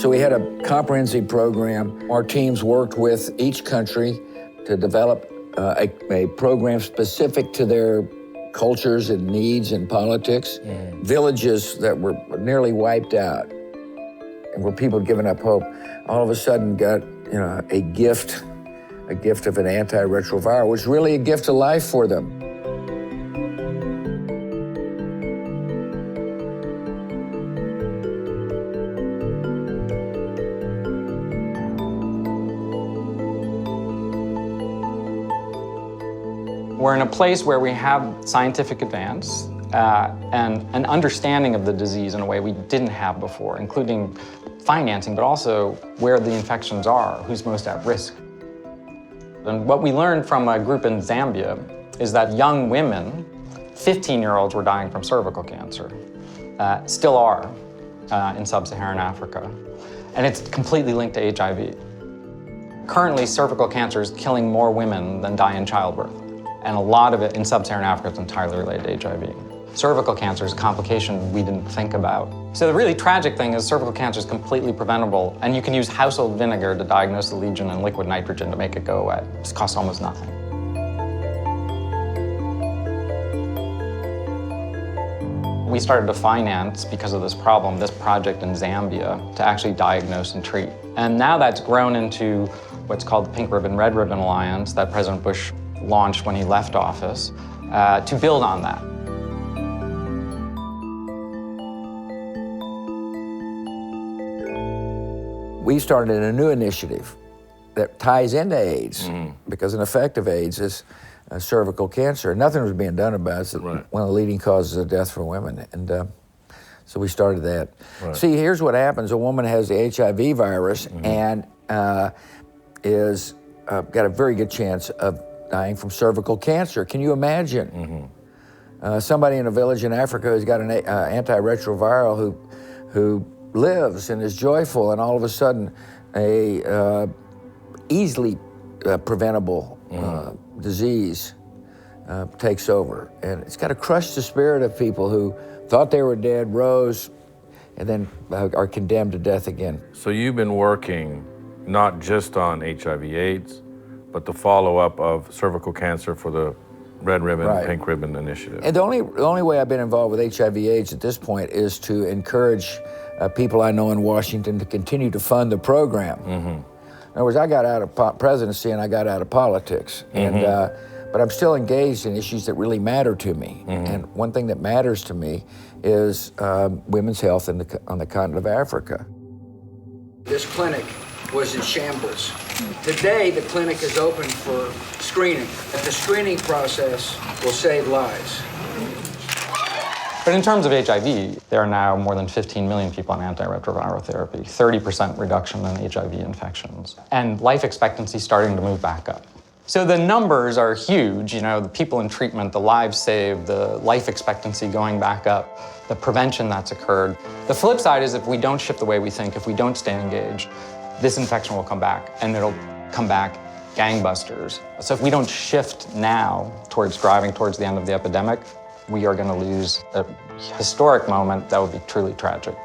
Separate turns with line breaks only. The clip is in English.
So we had a comprehensive program. Our teams worked with each country to develop a program specific to their cultures and needs and politics. Villages that were nearly wiped out and where people had given up hope, all of a sudden got a gift of an antiretroviral, which was really a gift of life for them.
We're in a place where we have scientific advance and an understanding of the disease in a way we didn't have before, including financing, but also where the infections are, who's most at risk. And what we learned from a group in Zambia is that young women, 15-year-olds, were dying from cervical cancer, still are in sub-Saharan Africa. And it's completely linked to HIV. Currently, cervical cancer is killing more women than die in childbirth. And a lot of it in sub-Saharan Africa is entirely related to HIV. Cervical cancer is a complication we didn't think about. So the really tragic thing is cervical cancer is completely preventable, and you can use household vinegar to diagnose the lesion and liquid nitrogen to make it go away. It costs almost nothing. We started to finance, because of this problem, this project in Zambia to actually diagnose and treat. And now that's grown into what's called the Pink Ribbon, Red Ribbon Alliance that President Bush launched when he left office, to build on that.
We started a new initiative that ties into AIDS, because an effect of AIDS is cervical cancer. Nothing was being done about it. It's one of the leading causes of death for women. And so we started that. See, here's what happens. A woman has the HIV virus and is got a very good chance of dying from cervical cancer. Can you imagine? Somebody in a village in Africa who's got an antiretroviral who lives and is joyful, and all of a sudden a easily preventable disease takes over. And it's got to crush the spirit of people who thought they were dead, rose, and then are condemned to death again.
So you've been working not just on HIV/AIDS, but the follow-up of cervical cancer for the Red Ribbon, Pink Ribbon initiative.
And the only way I've been involved with HIV/AIDS at this point is to encourage people I know in Washington to continue to fund the program. In other words, I got out of presidency and I got out of politics, but I'm still engaged in issues that really matter to me. And one thing that matters to me is women's health on the continent of Africa. This clinic was in shambles. Today, the clinic is open for screening. The screening process will save lives.
But in terms of HIV, there are now more than 15 million people on antiretroviral therapy, 30% reduction in HIV infections, and life expectancy starting to move back up. So the numbers are huge, the people in treatment, the lives saved, the life expectancy going back up, the prevention that's occurred. The flip side is if we don't shift the way we think, if we don't stay engaged, this infection will come back, and it'll come back gangbusters. So if we don't shift now towards driving towards the end of the epidemic, we are going to lose a historic moment that would be truly tragic.